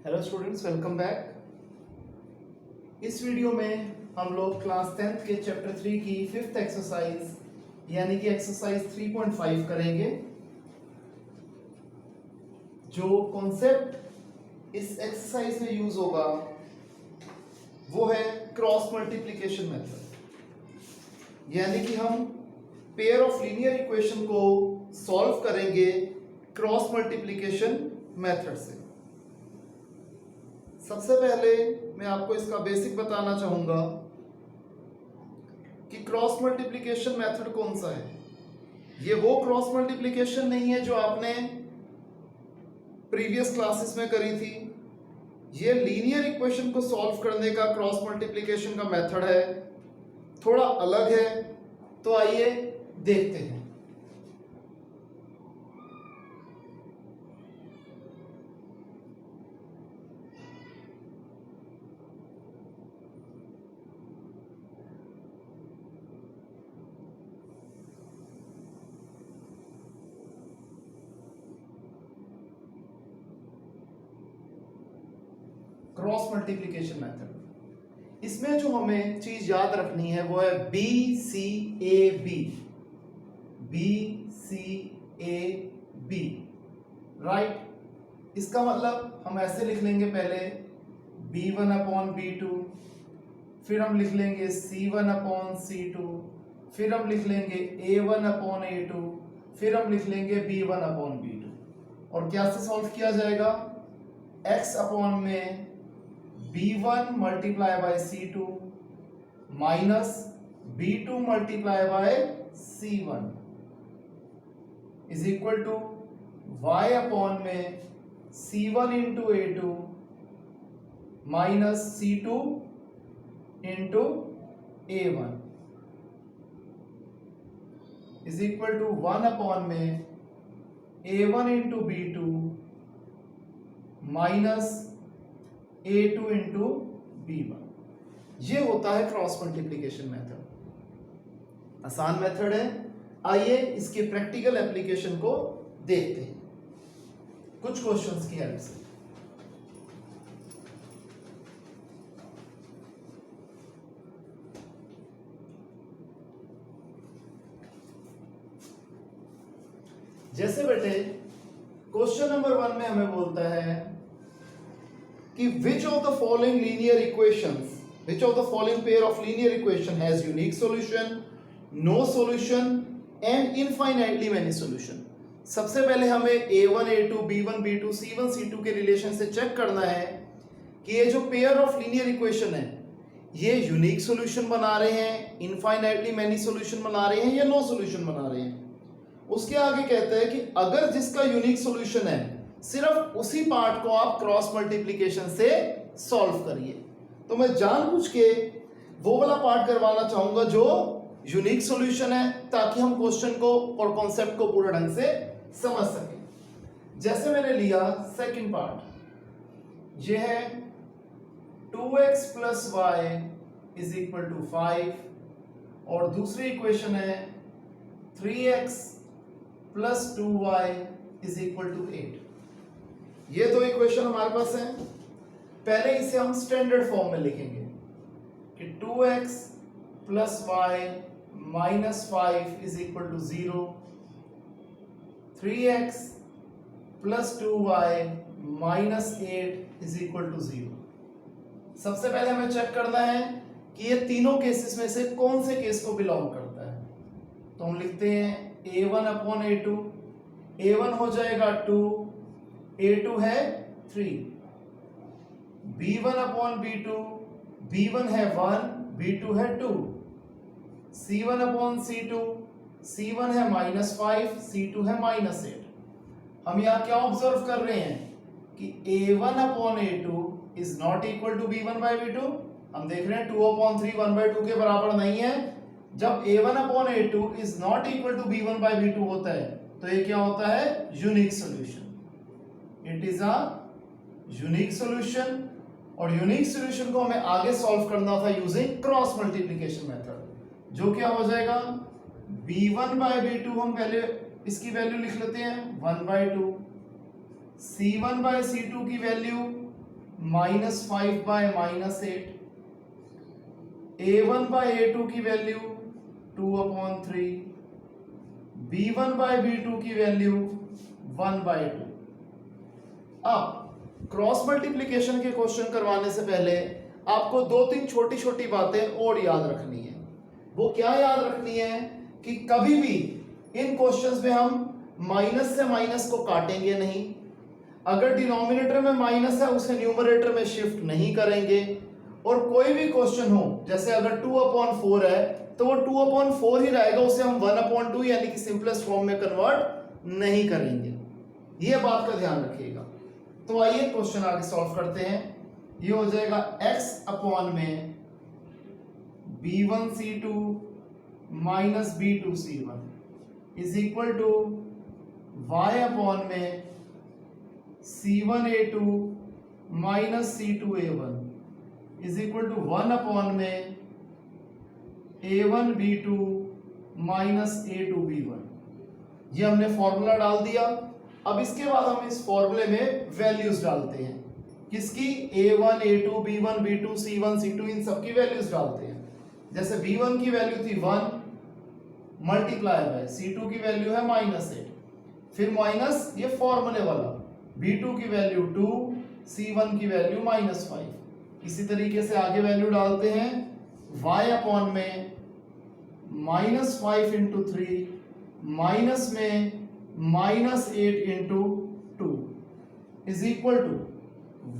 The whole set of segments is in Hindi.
Hello students, welcome back. इस वीडियो में हम लोग क्लास 10th के चैप्टर 3 की 5th एक्सरसाइज यानी कि एक्सरसाइज 3.5 करेंगे। जो कॉन्सेप्ट इस एक्सरसाइज में यूज होगा वो है क्रॉस मल्टीप्लिकेशन मेथड, यानी कि हम पेयर ऑफ लीनियर इक्वेशन को सॉल्व करेंगे क्रॉस मल्टीप्लिकेशन मेथड से। सबसे पहले मैं आपको इसका बेसिक बताना चाहूंगा कि क्रॉस मल्टीप्लिकेशन मेथड कौन सा है। ये वो क्रॉस मल्टीप्लिकेशन नहीं है जो आपने प्रीवियस क्लासेस में करी थी। ये लीनियर इक्वेशन को सॉल्व करने का क्रॉस मल्टीप्लिकेशन का मेथड है, थोड़ा अलग है। तो आइए देखते हैं। क्रॉस मल्टीप्लिकेशन मेथड, इसमें जो हमें चीज याद रखनी है वो है B C A B, B C A B, right. इसका मतलब हम ऐसे लिख लेंगे, पहले b1 अपॉन b2, फिर हम लिख लेंगे c1 अपॉन c2, फिर हम लिख लेंगे a1 अपॉन a2, फिर हम लिख लेंगे b1 अपॉन b2। और क्या से सॉल्व किया जाएगा? x अपॉन में b1 multiply by c2 minus b2 multiply by c1 is equal to y upon में c1 into a2 minus c2 into a1 is equal to 1 upon में a1 into b2 minus a2 into b1। ये होता है क्रॉस मल्टीप्लिकेशन मेथड। आसान मेथड है। आइए इसके प्रैक्टिकल एप्लीकेशन को देखते हैं कुछ क्वेश्चंस की हेल्प से। जैसे बेटे क्वेश्चन नंबर 1 में हमें बोलता है कि which of the following linear equations, which of the following pair of linear equation has unique solution, no solution and infinitely many solution। सबसे पहले हमें a1 a2 b1 b2 c1 c2 के रिलेशन से चेक करना है कि ये जो पेयर ऑफ लीनियर इक्वेशन है ये यूनिक सॉल्यूशन बना रहे हैं, इनफाइनाइटली मैनी सॉल्यूशन बना रहे हैं या नो सॉल्यूशन बना रहे हैं। उसके आगे कहता है कि अगर जिसका यूनिक सॉल्यूशन है सिर्फ उसी पार्ट को आप क्रॉस मल्टीप्लिकेशन से सॉल्व करिए। तो मैं जानबूझ के वो वाला पार्ट करवाना चाहूंगा जो यूनिक सॉल्यूशन है, ताकि हम क्वेश्चन को और कॉन्सेप्ट को पूरा ढंग से समझ सकें। जैसे मैंने लिया सेकंड पार्ट, ये है 2x plus Y is equal to 5 और दूसरी इक्वेशन है 3x plus 2y is equal to 8। ये दो इक्वेशन हमारे पास हैं। पहले इसे हम स्टैंडर्ड फॉर्म में लिखेंगे कि 2x plus Y minus 5 is equal to 0, 3x plus 2y minus 8 is equal to 0। सबसे पहले हमें चेक करना है कि ये तीनों केसेस में से कौन से केस को बिलोंग करता है। तो हम लिखते हैं a1 अपॉन a2, a1 हो जाएगा 2, a2 है 3, b1 अपॉन b2, b1 है 1, b2 है 2, c1 अपॉन c2, c1 है माइनस 5, c2 है माइनस 8। हम यहाँ क्या ऑब्जर्व कर रहे हैं कि a1 upon a2 is not equal to b1 by b2। हम देख रहे हैं 2 अपॉन 3 1 बाई 2 के बराबर नहीं है। जब a1 upon a2 is not equal to b1 by b2 होता है तो ये क्या होता है? Unique solution. It is a unique solution. और यूनिक सॉल्यूशन को हमें आगे सॉल्व करना था यूजिंग क्रॉस मल्टीप्लिकेशन मेथड, जो क्या हो जाएगा b1 बाय b2। हम पहले इसकी वैल्यू लिख लेते हैं 1 बाय 2, c1 बाय c2 की वैल्यू -5/-8, a1/a2 की वैल्यू 2/3, b1/b2 की वैल्यू 1/2। अब क्रॉस मल्टीप्लिकेशन के क्वेश्चन करवाने से पहले आपको दो तीन छोटी छोटी बातें और याद रखनी है। वो क्या याद रखनी है कि कभी भी इन क्वेश्चंस में हम माइनस से माइनस को काटेंगे नहीं। अगर डिनोमिनेटर में माइनस है उसे न्यूमरेटर में शिफ्ट नहीं करेंगे। और कोई भी क्वेश्चन हो, जैसे अगर 2/4 है तो वो 2/4 ही रहेगा, उसे हम 1/2 यानी कि सिंपलेस्ट फॉर्म में कन्वर्ट नहीं करेंगे। ये बात का ध्यान रखिएगा। तो आइए क्वेश्चन आगे सॉल्व करते हैं। ये हो जाएगा x अपॉन में b1c2 minus b2c1 is equal to y upon में c1a2 minus c2a1 is equal to 1 upon में a1b2 माइनस a2b1। ये हमने फॉर्मूला डाल दिया। अब इसके बाद हम इस फॉर्मूले में वैल्यूज डालते हैं। किसकी? a1 a2 b1 b2 c1 c2 इन सब की वैल्यूज डालते हैं। जैसे b1 की वैल्यू थी 1 मल्टीप्लाई बाय c2 की वैल्यू है -8, फिर माइनस ये फॉर्मूले वाला b2 की वैल्यू 2 c1 की वैल्यू -5। इसी तरीके से आगे वैल्यू डालते हैं y अपॉन में -5 इंटू 3 माइनस में -8 into 2 is equal to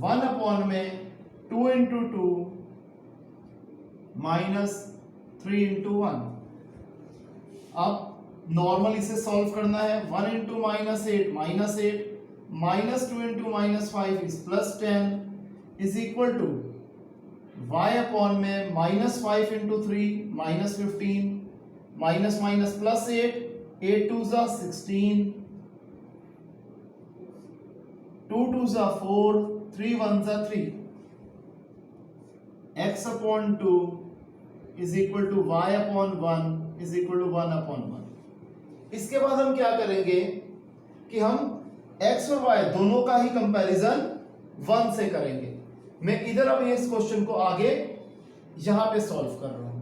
1 upon में 2 इंटू 2 -3 इंटू 1। अब नॉर्मल इसे सॉल्व करना है। 1 into -8 minus 2 into -5 is +10 is equal to y upon में -5 इंटू 3 -15 माइनस माइनस +8 8 2 जा 16 2 2 जा 4 3 1 जा 3 x upon 2 is equal to y upon 1 is equal to 1 upon 1। इसके बाद हम क्या करेंगे कि हम x और y दोनों का ही कंपैरिजन 1 से करेंगे। मैं इधर अब इस क्वेश्चन को आगे यहां पे सॉल्व कर रहा हूं।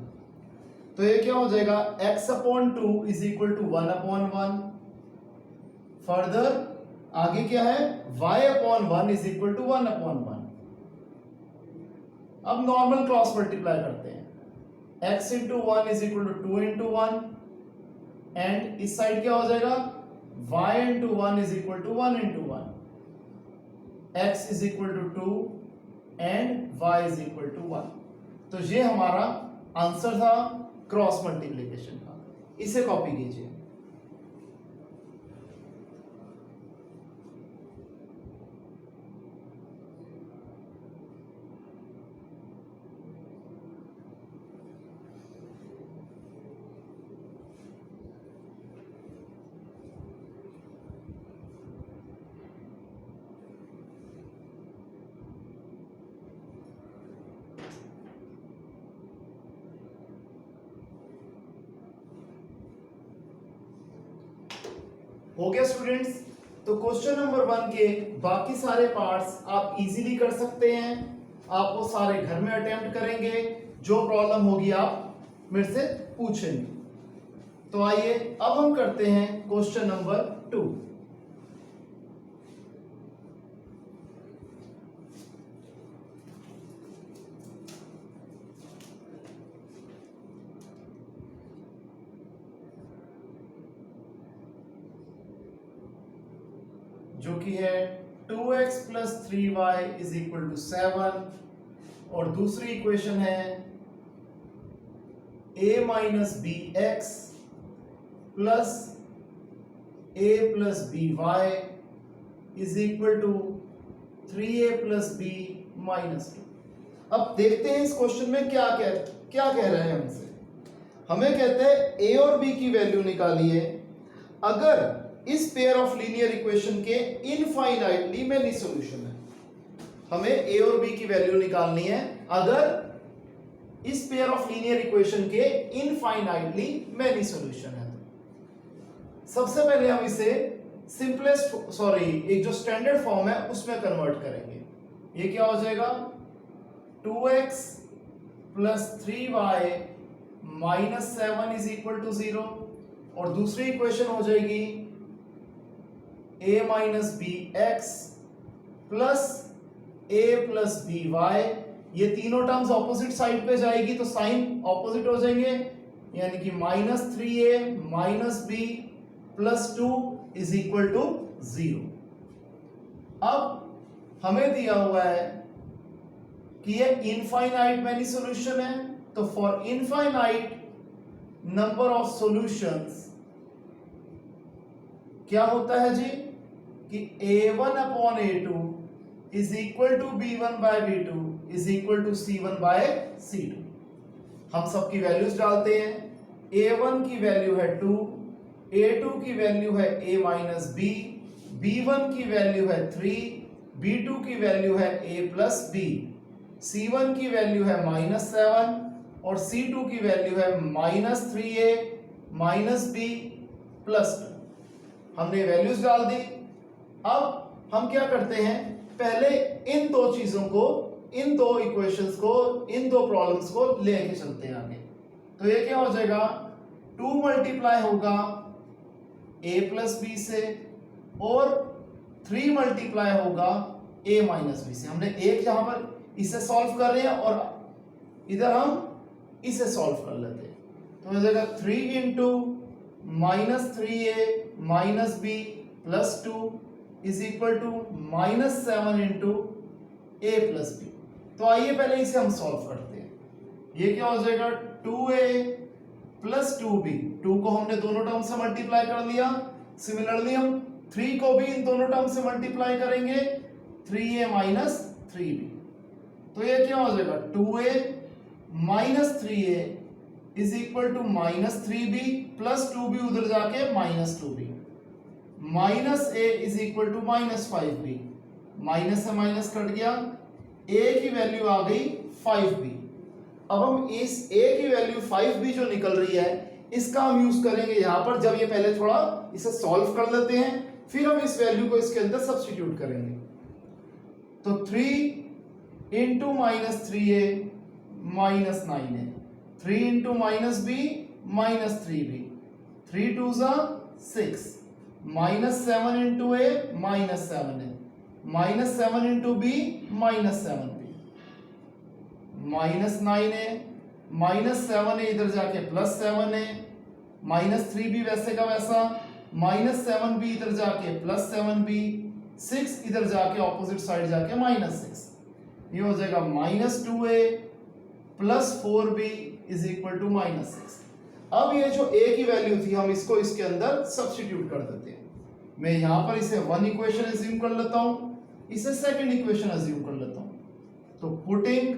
तो ये क्या हो जाएगा? x upon 2 is equal to 1 upon 1। Further आगे क्या है? y upon 1 is equal to 1 upon 1। अब नॉर्मल क्रॉस मल्टीप्लाई करते हैं। x into 1 is equal to 2 into 1 and इस साइड क्या हो जाएगा? y into 1 is equal to 1 into 1। x is equal to 2 and y is equal to 1। तो ये हमारा आंसर था क्रॉस मल्टीप्लिकेशन का। इसे कॉपी कीजिए। हो गया स्टूडेंट्स? तो क्वेश्चन नंबर 1 के बाकी सारे पार्ट्स आप इजीली कर सकते हैं। आप वो सारे घर में अटेम्प्ट करेंगे। जो प्रॉब्लम होगी आप मेरे से पूछेंगे। तो आइए अब हम करते हैं क्वेश्चन नंबर 2। जो कि है 2x plus 3y is equal to 7 और दूसरी इक्वेशन है a minus B X plus a plus B Y is equal to 3a plus B minus 2। अब देखते हैं इस क्वेश्चन में क्या कह रहे हैं हमसे। हमें कहते हैं a और b की वैल्यू निकालिए अगर इस पेयर ऑफ लीनियर इक्वेशन के इनफाइनाइटली मेनी सॉल्यूशन है। हमें a और b की वैल्यू निकालनी है अगर इस पेयर ऑफ लीनियर इक्वेशन के इनफाइनाइटली मेनी सॉल्यूशन है। सबसे पहले हम इसे सिंपलेस्ट एक जो स्टैंडर्ड फॉर्म है उसमें कन्वर्ट करेंगे। ये क्या हो जाएगा 2x plus 3y minus 7 is equal to 0। और दूसरी इक्वेशन हो जाएगी a minus B X plus a plus B Y. ये तीनों टर्म्स ऑपोजिट साइड पे जाएगी तो साइन ऑपोजिट हो जाएंगे, यानी कि minus 3a minus B plus 2 is equal to 0। अब हमें दिया हुआ है कि ये इनफाइनाइट मैनी सॉल्यूशन है, तो for infinite number of solutions क्या होता है जी कि a1 upon a2 is equal to b1 by b2 is equal to c1 by c2। हम सबकी वैल्यूज डालते हैं। a1 की वैल्यू है 2, a2 की वैल्यू है a माइनस b, b1 की वैल्यू है 3, b2 की वैल्यू है a प्लस b, c1 की वैल्यू है माइनस 7 और c2 की वैल्यू है minus 3a minus b plus 2। हमने वैल्यूज डाल दी। अब हम क्या करते हैं, पहले इन दो चीजों को, इन दो इक्वेशंस को, इन दो प्रॉब्लम्स को लेके चलते हैं आगे। तो ये क्या हो जाएगा 2 मल्टीप्लाई होगा a प्लस बी से और 3 मल्टीप्लाई होगा a माइनस बी से। हमने एक यहां पर इसे सॉल्व कर रहे हैं और इधर हम इसे सॉल्व कर लेते हैं। तो हो जाएगा 3 into minus 3a minus B plus 2 is equal to minus 7 into a plus B. तो आइए पहले इसे हम सॉल्व करते हैं। ये क्या हो जाएगा 2a प्लस 2b, 2 को हमने दोनों टर्म से मल्टीप्लाई कर लिया। सिमिलरली हम 3 को भी इन दोनों टर्म से मल्टीप्लाई करेंगे, 3a माइनस 3b। तो ये क्या हो जाएगा 2a minus 3a is equal to minus 3b plus 2b उधर जाके minus 2b, minus a is equal to minus 5b, minus से माइनस कट गया, a की वैल्यू आ गई 5b। अब हम इस a की वैल्यू 5b जो निकल रही है इसका हम यूज करेंगे यहां पर। जब ये पहले थोड़ा इसे सॉल्व कर लेते हैं फिर हम इस वैल्यू को इसके अंदर सब्स्टिट्यूट करेंगे। तो 3 into minus 3a minus 9a, 3 into minus b minus 3b, 3 2 जा 6, minus 7 into a minus 7a, minus 7 into b minus 7b, minus 9a, minus 7a इधर जाके प्लस 7a, माइनस 3b वैसे का वैसा, माइनस 7b इधर जाके प्लस 7b, 6 इधर जाके ऑपोजिट साइड जाके माइनस 6। ये हो जाएगा minus 2a plus 4b is equal to minus 6। अब ये जो a की वैल्यू थी हम इसको इसके अंदर सब्स्टिट्यूट कर देते हैं। मैं यहां पर इसे वन इक्वेशन अज्यूम कर लेता हूं, इसे सेकंड इक्वेशन अज्यूम कर लेता हूं। तो putting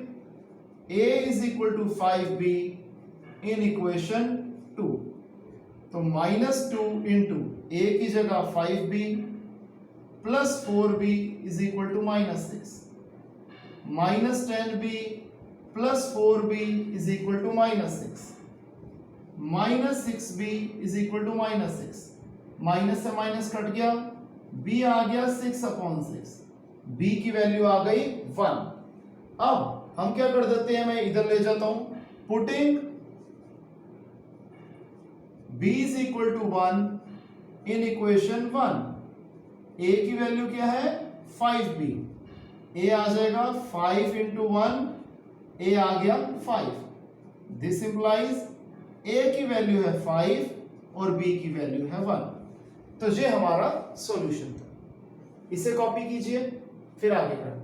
a is equal to 5b in equation 2, तो माइनस 2 इंटू a की जगह 5b plus 4b is equal to minus 6, minus 10b plus 4b is equal to minus 6, minus 6b is equal to minus 6, minus से माइनस कट गया, b आ गया 6 अपॉन 6, b की वैल्यू आ गई 1। अब हम क्या कर देते हैं, मैं इधर ले जाता हूं, putting b is equal to 1 in equation 1। a की वैल्यू क्या है 5b, a आ जाएगा 5 इंटू 1, a आ गया 5। दिस इंप्लाइज a की वैल्यू है 5 और b की वैल्यू है 1। तो ये हमारा सॉल्यूशन था। इसे कॉपी कीजिए फिर आगे करते हैं।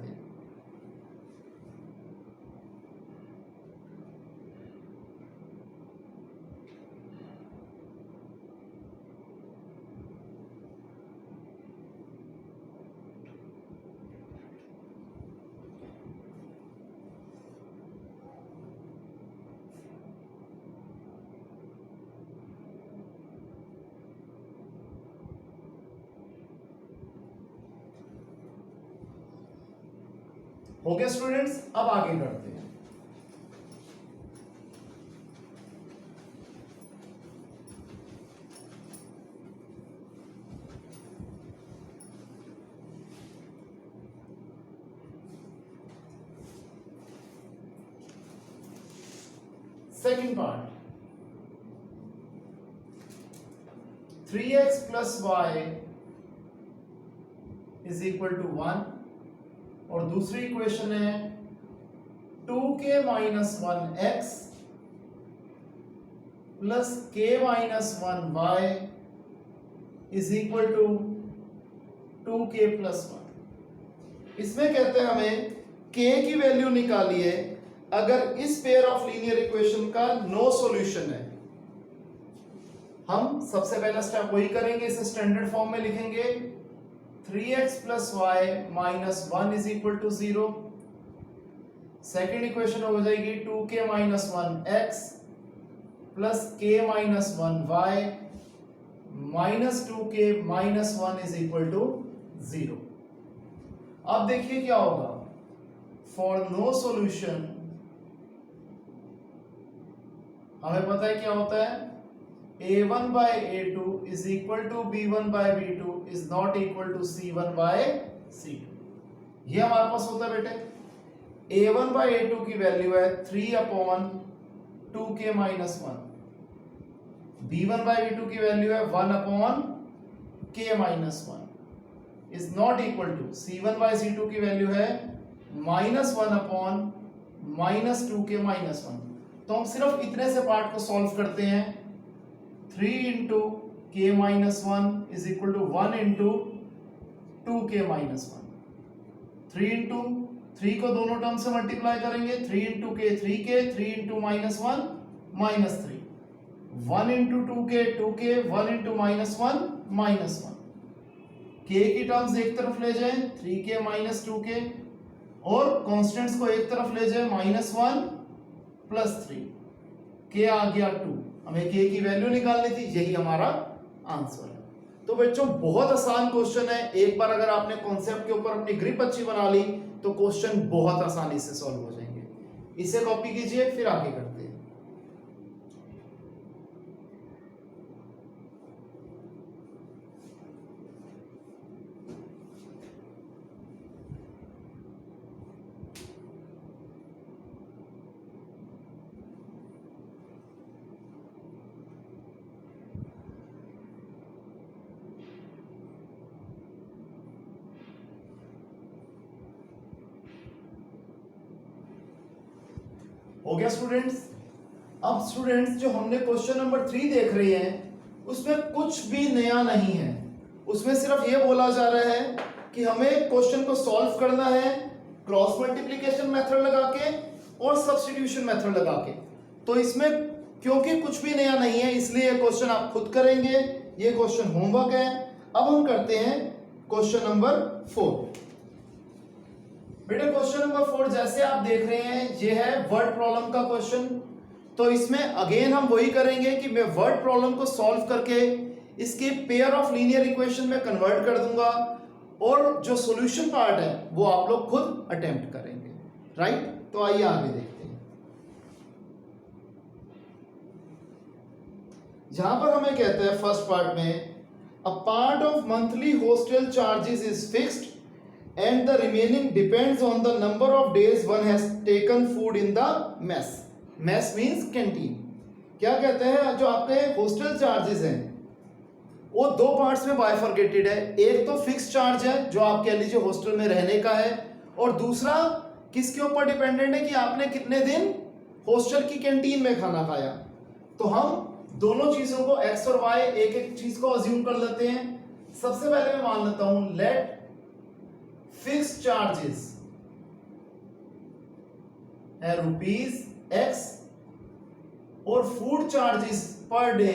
हो गया स्टूडेंट्स, अब आगे करते हैं। Second part 3x plus Y is equal to 1 और दूसरी इक्वेशन है 2k minus 1x plus k minus 1y is equal to 2k plus 1। इसमें कहते हैं हमें k की वैल्यू निकाली है अगर इस पेयर ऑफ लीनियर इक्वेशन का नो सॉल्यूशन है। हम सबसे पहला स्टेप वही करेंगे, इसे स्टैंडर्ड फॉर्म में लिखेंगे 3x plus Y minus 1 is equal to 0। Second equation हो जाएगी 2k minus 1x plus k minus 1y minus 2k minus 1 is equal to 0। अब देखिए क्या होगा, फॉर नो सॉल्यूशन हमें पता है क्या होता है, a1 by a2 is equal to b1 by b2 is not equal to c1 by c2। ये हमारे पास होता है बेटे। a1 बाय a2 की वैल्यू है 3 upon 2k minus 1, b1 by b2 की वैल्यू है 1 upon k minus 1 is not equal to c1 by c2 की वैल्यू है minus 1 upon minus 2k minus 1। तो हम सिर्फ इतने से पार्ट को सॉल्व करते हैं, 3 into k minus 1 is equal to 1 into 2k minus 1। 3 into 3 को दोनों टर्म से मल्टीप्लाई करेंगे, 3 इंटू के 3k, 3 into minus 1 minus 3, 1 into 2k 2k, 1 into minus 1 minus 1। k की टर्म्स एक तरफ ले जाएं 3k माइनस 2k और कॉन्स्टेंट्स को एक तरफ ले जाएं माइनस 1 प्लस 3, k आ गया 2। हमें k की वैल्यू निकालनी थी, यही हमारा आंसर है। तो बच्चों बहुत आसान क्वेश्चन है, एक बार अगर आपने कॉन्सेप्ट के ऊपर अपनी ग्रिप अच्छी बना ली तो क्वेश्चन बहुत आसानी से सॉल्व हो जाएंगे। इसे कॉपी कीजिए, फिर आगे करते हैं। हो गया स्टूडेंट्स। अब स्टूडेंट्स जो हमने क्वेश्चन नंबर 3 देख रहे हैं उसमें कुछ भी नया नहीं है, उसमें सिर्फ ये बोला जा रहा है कि हमें क्वेश्चन को सॉल्व करना है क्रॉस मल्टीप्लिकेशन मेथड लगा के और सब्स्टिट्यूशन मेथड लगा के। तो इसमें क्योंकि कुछ भी नया नहीं है इसलिए ये क्वेश्चन आप खुद करेंगे, ये क्वेश्चन होमवर्क है। अब हम करते हैं क्वेश्चन नंबर 4। बेटा क्वेश्चन नंबर 4 जैसे आप देख रहे हैं ये है वर्ड प्रॉब्लम का क्वेश्चन। तो इसमें अगेन हम वही करेंगे कि मैं वर्ड प्रॉब्लम को सॉल्व करके इसके पेयर ऑफ लीनियर इक्वेशन में कन्वर्ट कर दूंगा और जो सॉल्यूशन पार्ट है वो आप लोग खुद अटेम्प्ट करेंगे, राइट। तो आइए आगे देखते हैं। जहां पर हमें कहते हैं फर्स्ट पार्ट में a part of monthly hostel charges is fixed and the remaining depends on the number of days one has taken food in the mess. Mess means canteen. क्या कहते हैं, जो आपके हॉस्टल चार्जेस हैं वो दो पार्ट्स में बाइफरकेटेड है। एक तो फिक्स चार्ज है जो आप कह लीजिए हॉस्टल में रहने का है, और दूसरा किसके ऊपर डिपेंडेंट है कि आपने कितने दिन हॉस्टल की कैंटीन में खाना खाया। तो हम दोनों चीजों को x और y एक एक चीज को अज्यूम कर लेते हैं। सबसे पहले मैं मान लेता हूं लेट फिक्स्ड चार्जेस है ₹X और फूड चार्जेस पर डे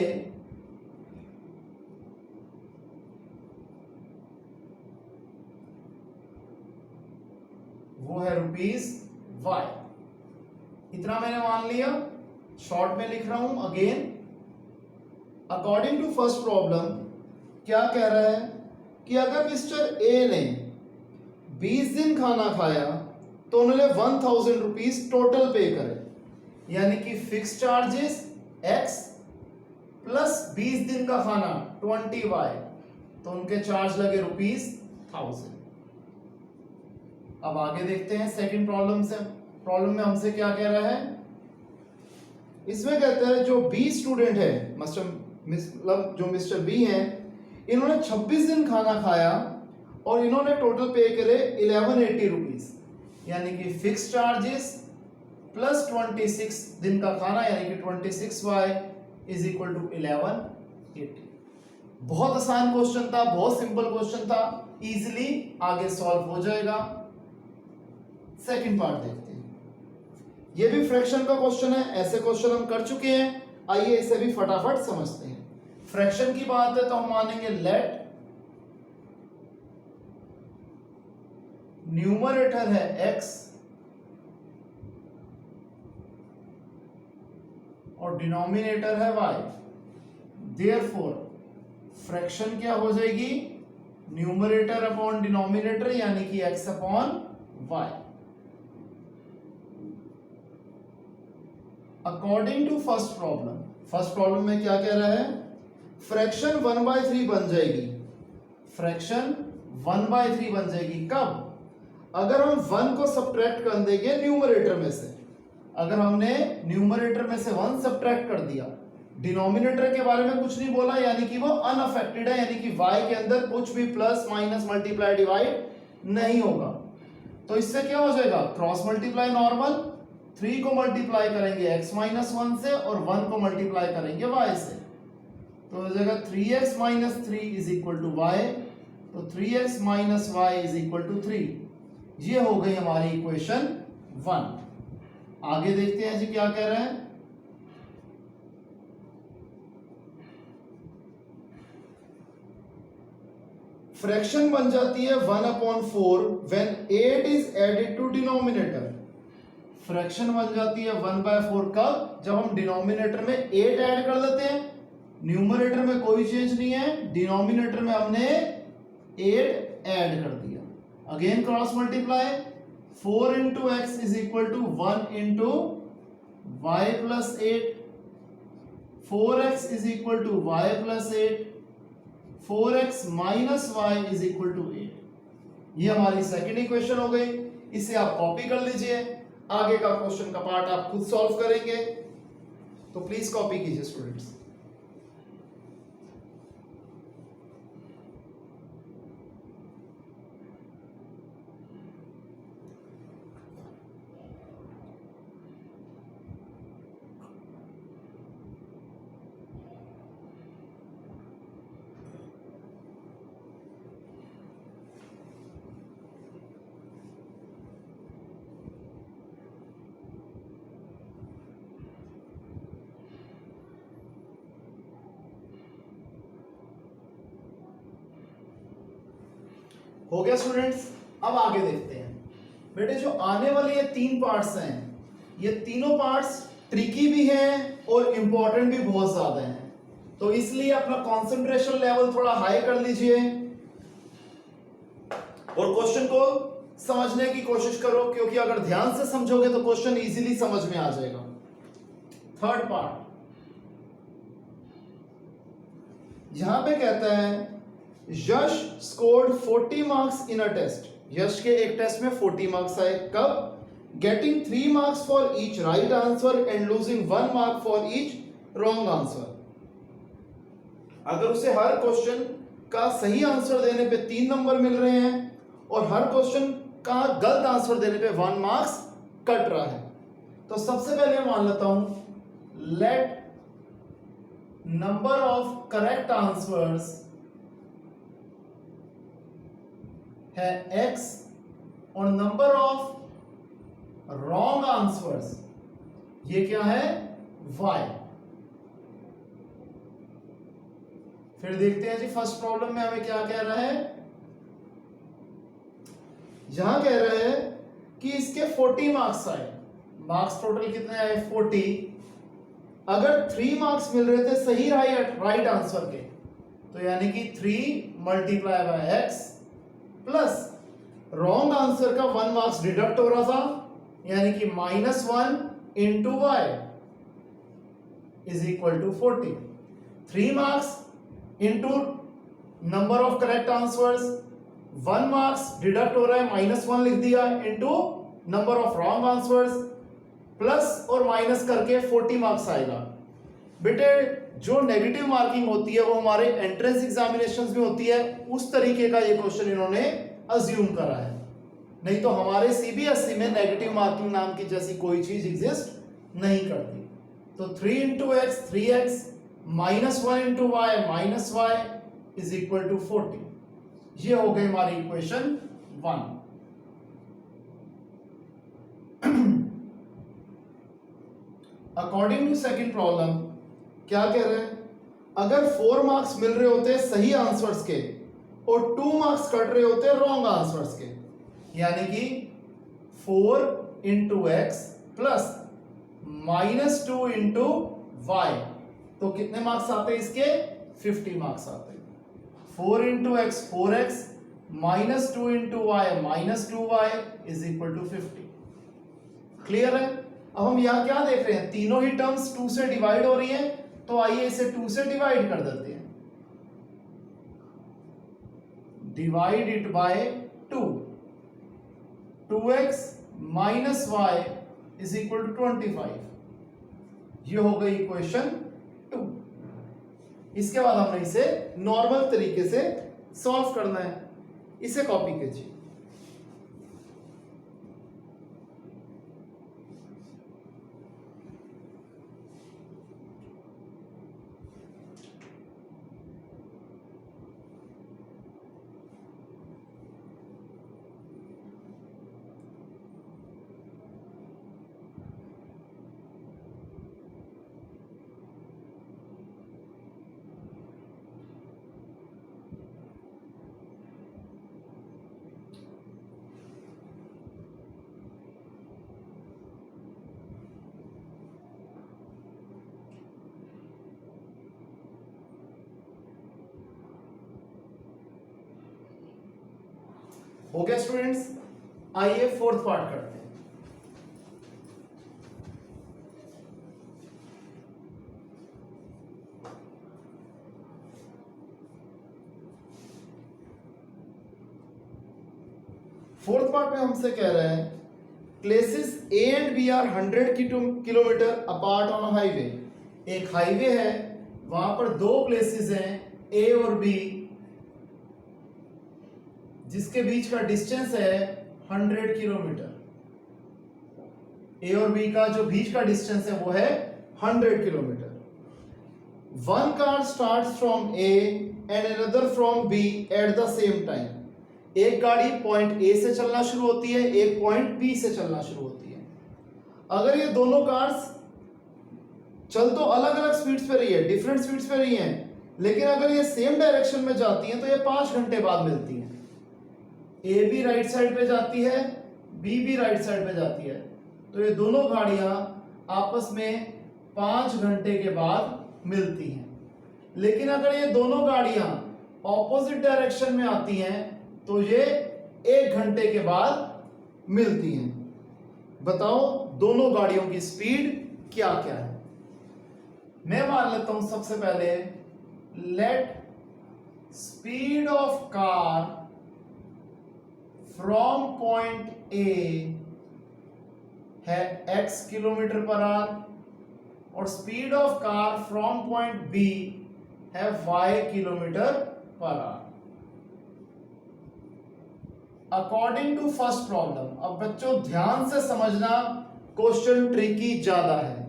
वो है ₹Y। इतना मैंने मान लिया, शॉर्ट में लिख रहा हूं again. According to first problem क्या कह रहा है कि अगर मिस्टर ए ने 20 दिन खाना खाया तो उन्होंने 1000 रुपीज टोटल पे करे, यानी कि फिक्स चार्जेस x प्लस 20 दिन का खाना 20y, तो उनके चार्ज लगे ₹1000। अब आगे देखते हैं सेकंड प्रॉब्लम से। प्रॉब्लम में हमसे क्या कह रहा है इसमें कहते हैं जो बी स्टूडेंट है, मतलब जो मिस्टर बी हैं, इन्होंने 26 दिन खाना खाया और इन्होंने टोटल पे करे 1180 रुपीज, यानी कि फिक्स चार्जेस प्लस 26 दिन का खाना, यानी कि 26y इज इक्वल टू 1180। बहुत आसान क्वेश्चन था, बहुत सिंपल क्वेश्चन था, इजीली आगे सॉल्व हो जाएगा। सेकंड पार्ट देखते हैं, ये भी फ्रैक्शन का क्वेश्चन है, ऐसे क्वेश्चन हम कर चुके हैं, आइए इसे भी फटाफट समझते हैं। फ्रैक्शन की बात है तो हम मानेंगे लेट न्यूमरेटर है x और डिनोमिनेटर है y, देयरफॉर फ्रैक्शन क्या हो जाएगी, न्यूमरेटर अपॉन डिनोमिनेटर, यानी कि x upon y। According to first problem में क्या कह रहा है, फ्रैक्शन 1/3 बन जाएगी, फ्रैक्शन 1/3 बन जाएगी कब, अगर हम 1 को सब्ट्रैक्ट कर देंगे न्यूमरेटर में से। अगर हमने न्यूमरेटर में से 1 सब्ट्रैक्ट कर दिया, डिनोमिनेटर के बारे में कुछ नहीं बोला, यानी कि वो अनअफेक्टेड है, यानी कि y के अंदर कुछ भी प्लस माइनस मल्टीप्लाई डिवाइड नहीं होगा, तो इससे क्या हो जाएगा, क्रॉस मल्टीप्लाई नॉर्मल, 3 को मल्टीप्लाई करेंगे x माइनस 1 से और 1 को मल्टीप्लाई करेंगे y से, तो हो जाएगा 3x minus 3 is equal to y, तो 3x minus y is equal to 3। ये हो गई हमारी इक्वेशन 1। आगे देखते हैं जी क्या कह रहे हैं, फ्रैक्शन बन जाती है 1/4 when 8 is added to denominator. Fraction बन जाती है 1/4 कब, जब हम डिनोमिनेटर में 8 ऐड कर देते हैं, न्यूमरेटर में कोई चेंज नहीं है, डिनोमिनेटर में हमने 8 ऐड कर दिया। Again cross multiply, 4 into x is equal to 1 into y plus 8, 4x is equal to y plus 8, 4x minus y is equal to 8। ये हमारी सेकेंड इक्वेशन हो गई, इसे आप कॉपी कर लीजिए, आगे का क्वेश्चन का पार्ट आप खुद सॉल्व करेंगे, तो प्लीज कॉपी कीजिए स्टूडेंट्स। हो गया स्टूडेंट्स, अब आगे देखते हैं। बेटे जो आने वाले ये 3 पार्ट्स हैं, ये तीनों पार्ट्स ट्रिकी भी हैं और इंपॉर्टेंट भी बहुत ज्यादा हैं, तो इसलिए अपना कंसंट्रेशन लेवल थोड़ा हाई कर लीजिए और क्वेश्चन को समझने की कोशिश करो, क्योंकि अगर ध्यान से समझोगे तो क्वेश्चन इजीली समझ में आ जाएगा। थर्ड पार्ट, यहां पे कहता है Yash scored 40 marks in a test. Yash के एक टेस्ट में 40 मार्क्स आए, कब, getting 3 marks for each right answer and losing 1 mark for each wrong answer. अगर उसे हर क्वेश्चन का सही आंसर देने पे 3 नंबर मिल रहे हैं और हर क्वेश्चन का गलत आंसर देने पे 1 मार्क्स कट रहा है, तो सबसे पहले मान लेता हूं let number of correct answers है x और नंबर ऑफ रॉन्ग आंसर्स ये क्या है y। फिर देखते हैं जी फर्स्ट प्रॉब्लम में हमें क्या कह रहा है, यहां कह रहे हैं कि इसके 40 मार्क्स आए, मार्क्स टोटल कितने आए 40, अगर 3 मार्क्स मिल रहे थे सही राइट आंसर के, तो यानी कि 3 multiply by x plus wrong answer का 1 मार्क्स डिडक्ट हो रहा था, यानी कि -1 into y is equal to 40। 3 marks into number of correct answers, 1 marks deduct हो रहा है, -1 लिख दिया, into number of wrong answers, plus और माइनस करके 40 मार्क्स आएगा। बेटे जो नेगेटिव मार्किंग होती है वो हमारे एंट्रेंस एग्जामिनेशंस में होती है, उस तरीके का ये क्वेश्चन इन्होंने अज्यूम करा है। नहीं तो हमारे सीबीएसई में नेगेटिव मार्किंग नाम की जैसी कोई चीज एग्जिस्ट नहीं करती। तो 3 into x 3x minus 1 into y minus y is equal to 40। ये हो गई हमारी equation 1। According to second problem क्या कह रहे हैं, अगर 4 मार्क्स मिल रहे होते सही आंसर्स के और 2 मार्क्स कट रहे होते रॉन्ग आंसर्स के, यानी कि 4 into x plus minus 2 into y, तो कितने मार्क्स आते हैं इसके? 50 मार्क्स आते हैं। 4 into x 4x minus 2 into y minus 2y is equal to 50। Clear है? अब हम यहां क्या देख रहे हैं, तीनों ही टर्म्स 2 से डिवाइड हो रही हैं, तो आइए इसे 2 से डिवाइड कर देते हैं। Divide it by 2, 2x minus y is equal to 25। ये हो गई इक्वेशन 2। इसके बाद हमने इसे नॉर्मल तरीके से सॉल्व करना है। इसे कॉपी कीजिए। हो गया स्टूडेंट्स? आइए फोर्थ पार्ट करते हैं। फोर्थ पार्ट में हमसे कह रहे हैं places A and B are 100 kilometre apart on highway. एक हाईवे है, वहां पर दो प्लेसेस हैं ए और बी, जिसके बीच का डिस्टेंस है 100 किलोमीटर। ए और बी का जो बीच का डिस्टेंस है वो है 100 kilometre. One car starts from A and another from B at the same time. एक गाड़ी पॉइंट ए से चलना शुरू होती है, एक पॉइंट बी से चलना शुरू होती है। अगर ये दोनों कार्स चल तो अलग अलग स्पीड्स पे रही है, डिफरेंट स्पीड्स पे रही हैं, लेकिन अगर ये सेम डायरेक्शन में जाती हैं तो ये 5 घंटे बाद मिलती हैं। ए भी राइट साइड पे जाती है, बी भी राइट साइड पे जाती है, तो ये दोनों गाड़ियां आपस में 5 घंटे के बाद मिलती हैं। लेकिन अगर ये दोनों गाड़ियां ऑपोजिट डायरेक्शन में आती हैं तो ये 1 घंटे के बाद मिलती हैं। बताओ दोनों गाड़ियों की स्पीड क्या क्या है? मैं मान लेता हूं सबसे पहले, let speed of car from point A है x किलोमीटर पर आवर और speed of car from point B है y kilometre per hour. According to first problem, अब बच्चों ध्यान से समझना, क्वेश्चन ट्रिकी ज्यादा है।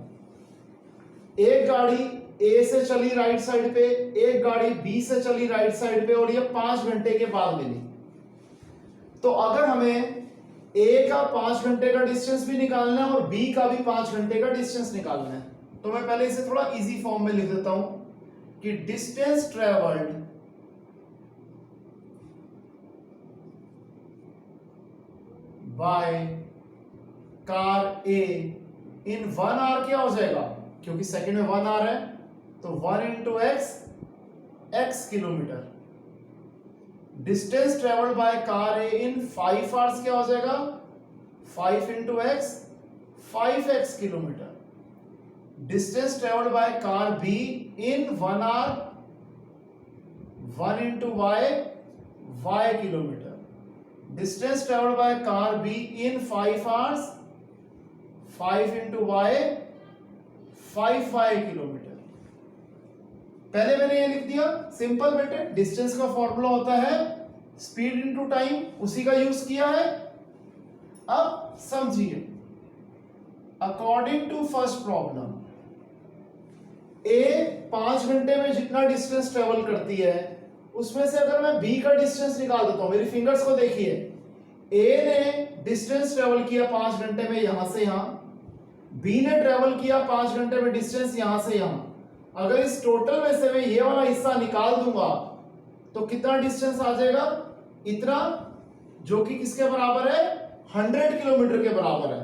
एक गाड़ी ए से चली राइट साइड पे, एक गाड़ी बी से चली राइट साइड पे, और ये 5 घंटे के बाद मिली। तो अगर हमें ए का 5 घंटे का डिस्टेंस भी निकालना है और बी का भी 5 घंटे का डिस्टेंस निकालना है, तो मैं पहले इसे थोड़ा इजी फॉर्म में लिख देता हूं कि distance travelled by car A in 1 hour क्या हो जाएगा, क्योंकि सेकंड में 1 आवर है, तो 1 into x kilometre. Distance travelled by car A in 5 hours क्या हो जाएगा, 5 into x 5x kilometre. Distance travelled by car B in 1 hour 1 into y kilometre. Distance travelled by car B in 5 hours 5 into y 5 kilometre. पहले मैंने ये लिख दिया, सिंपल बेटे, डिस्टेंस का फॉर्मूला होता है स्पीड इंटू टाइम, उसी का यूज किया है। अब समझिए, अकॉर्डिंग टू फर्स्ट प्रॉब्लम, ए 5 घंटे में जितना डिस्टेंस ट्रेवल करती है उसमें से अगर मैं बी का डिस्टेंस निकाल देता हूं, मेरी फिंगर्स को देखिए, ए ने डिस्टेंस ट्रेवल किया 5 घंटे में यहां से यहां, बी ने ट्रेवल किया 5 घंटे में डिस्टेंस यहां से यहां। अगर इस टोटल में से मैं ये वाला हिस्सा निकाल दूंगा तो कितना डिस्टेंस आ जाएगा, इतना, जो कि किसके बराबर है, 100 किलोमीटर के बराबर है,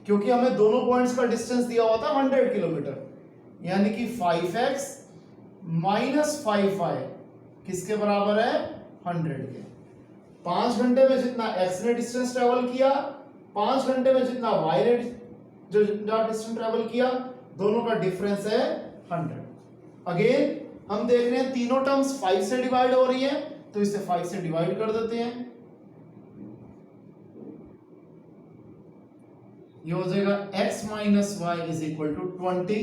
क्योंकि हमें दोनों पॉइंट्स का डिस्टेंस दिया हुआ था 100 किलोमीटर। यानी कि 5x माइनस 5y किसके बराबर है, 100 के। 5 घंटे में जितना x ने डिस्टेंस ट्रेवल किया, 5 घंटे में जितना y ने जो डिस्टेंस ट्रेवल किया, दोनों का डिफरेंस है 100। अगेन हम देख रहे हैं तीनों टर्म्स 5 से डिवाइड हो रही हैं, तो इसे 5 से डिवाइड कर देते हैं। ये हो जाएगा x minus y is equal to 20।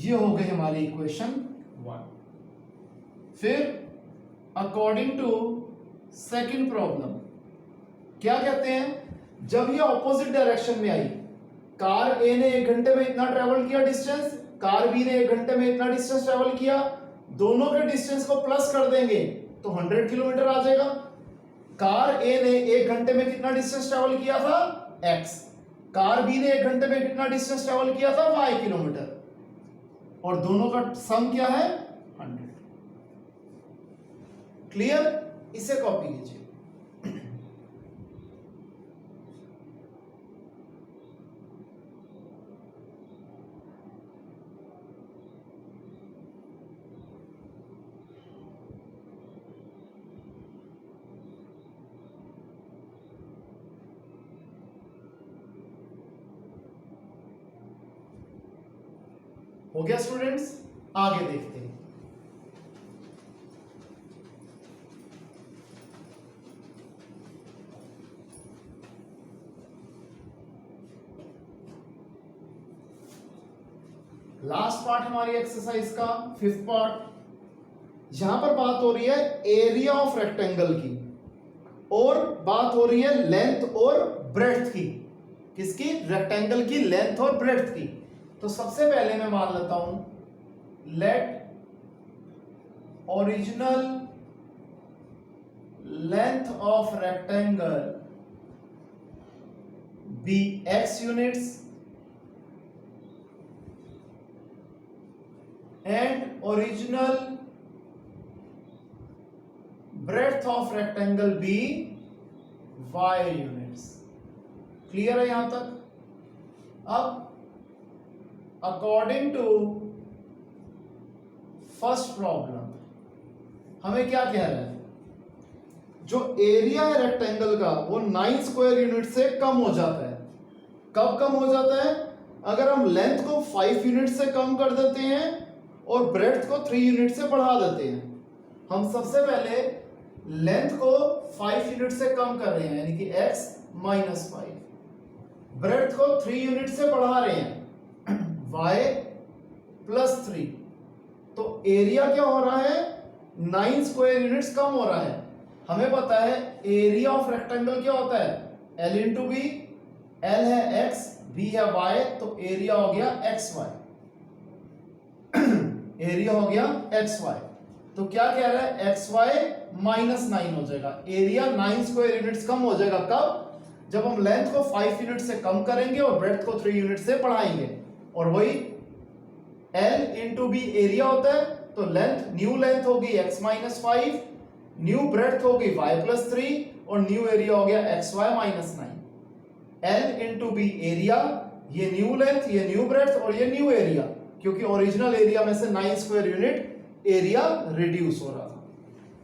ये हो गई हमारी इक्वेशन 1। फिर अकॉर्डिंग टू सेकंड प्रॉब्लम क्या कहते हैं, जब ये ऑपोजिट डायरेक्शन में आई, कार ए ने 1 घंटे में इतना ट्रेवल किया डिस्टेंस, कार बी ने 1 घंटे में इतना डिस्टेंस ट्रेवल किया, दोनों के डिस्टेंस को प्लस कर देंगे तो 100 किलोमीटर आ जाएगा। कार ए ने 1 घंटे में कितना डिस्टेंस ट्रेवल किया था, x, कार बी ने 1 घंटे में कितना डिस्टेंस ट्रेवल किया था, y किलोमीटर, और दोनों का सम क्या है, 100। क्लियर, इसे कॉपी कीजिए। हो गया स्टूडेंट्स, आगे देखते हैं। लास्ट पार्ट हमारी एक्सरसाइज का 5th पार्ट। यहां पर बात हो रही है एरिया ऑफ रेक्टेंगल की, और बात हो रही है लेंथ और ब्रेड्थ की। किसकी, रेक्टेंगल की लेंथ और ब्रेड्थ की। तो सबसे पहले मैं मान लेता हूं, let original length of rectangle be x units and original breadth of rectangle be y units. Clear है यहां तक। अब अकॉर्डिंग टू फर्स्ट प्रॉब्लम हमें क्या कह रहा है, जो एरिया है रेक्टेंगल का वो 9 स्क्वायर यूनिट से कम हो जाता है। कब कम हो जाता है, अगर हम लेंथ को 5 यूनिट से कम कर देते हैं और ब्रेड्थ को 3 यूनिट से बढ़ा देते हैं। हम सबसे पहले लेंथ को 5 यूनिट से कम कर रहे हैं, यानी कि x माइनस 5, ब्रेड्थ को 3 यूनिट से बढ़ा रहे हैं, y प्लस 3। तो एरिया क्या हो रहा है, 9 स्क्वायर यूनिट्स कम हो रहा है। हमें पता है एरिया ऑफ रेक्टेंगल क्या होता है, L इंटू बी। L है x, b है y, तो एरिया हो गया xy। एरिया हो गया xy। तो क्या कह रहा है, xy माइनस 9 हो जाएगा। एरिया 9 स्क्वायर यूनिट्स कम हो जाएगा। कब, जब हम लेंथ को 5 यूनिट से कम करेंगे और ब्रेड्थ को 3 यूनिट से बढ़ाएंगे। और वही L इंटू बी एरिया होता है, तो लेंथ, न्यू लेंथ होगी x माइनस 5, न्यू ब्रेड्थ होगी y प्लस 3, और न्यू एरिया हो गया xy minus 9। L into b area, ये न्यू लेंथ, ये न्यू ब्रेड्थ, और ये न्यू एरिया, क्योंकि ओरिजिनल एरिया में से 9 स्क्वायर यूनिट एरिया रिड्यूस हो रहा था।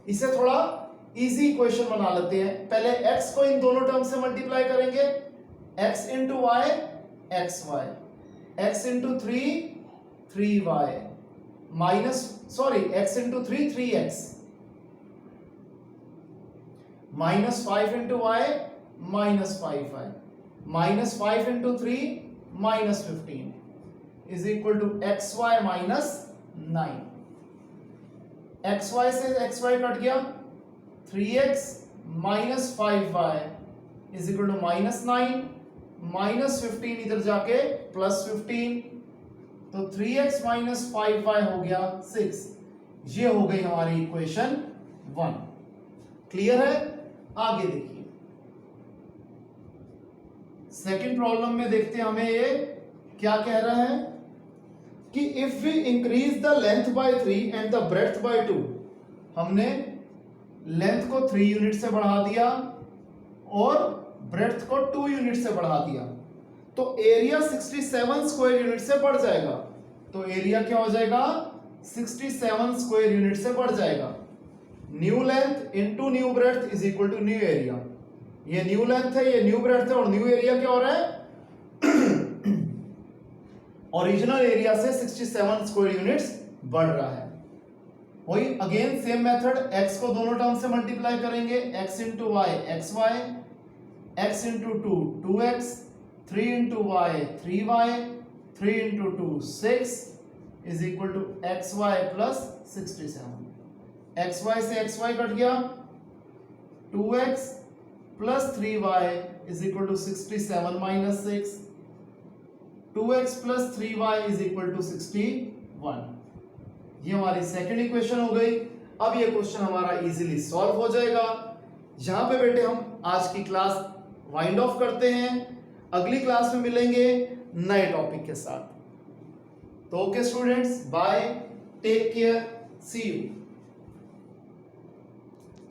इसे थोड़ा इजी इक्वेशन बना लेते हैं। पहले x को इन दोनों टर्म से मल्टीप्लाई करेंगे, x into y x y, x into 3y minus, sorry, x into 3x, minus 5 into y minus 5y, minus 5 into 3 minus 15 is equal to x y minus 9। X y से एक्स वाई कट गया, 3x minus 5y is equal to minus 9, minus 15 इधर जाके प्लस 15, तो 3x माइनस 5y हो गया 6। ये हो गई हमारी इक्वेशन 1। क्लियर है? आगे देखिए सेकंड प्रॉब्लम में देखते हैं हमें ये क्या कह रहा है कि if we increase the length by 3 and the breadth by 2, हमने लेंथ को 3 यूनिट से बढ़ा दिया और ब्रेड्थ को 2 यूनिट से बढ़ा दिया, तो एरिया 67 स्क्वायर यूनिट से बढ़ जाएगा। तो एरिया क्या हो जाएगा? 67 स्क्वायर यूनिट से बढ़ जाएगा। New length into new breadth is equal to new area. ये न्यू लेंथ है, ये न्यू ब्रेड्थ है, और न्यू एरिया क्या हो रहा है? ओरिजिनल एरिया से 67 स्क्वायर यूनिट्स बढ़ रहा है। वही अगेन सेम मेथड, x को दोनों टर्म से मल्टीप्लाई करेंगे, x into y x y, x into 2 2x, 3 into y 3y, 3 into 2 6 is equal to x y plus 67। X y से एक्स वाई कट गया, 2x plus 3y is equal to 67 minus 6, 2x plus 3y is equal to 61। ये हमारी सेकंड इक्वेशन हो गई। अब ये क्वेश्चन हमारा इजीली सॉल्व हो जाएगा। यहां पे बेटे हम आज की क्लास वाइंड ऑफ करते हैं। अगली क्लास में मिलेंगे नए टॉपिक के साथ। तो okay students, bye, take care, see you.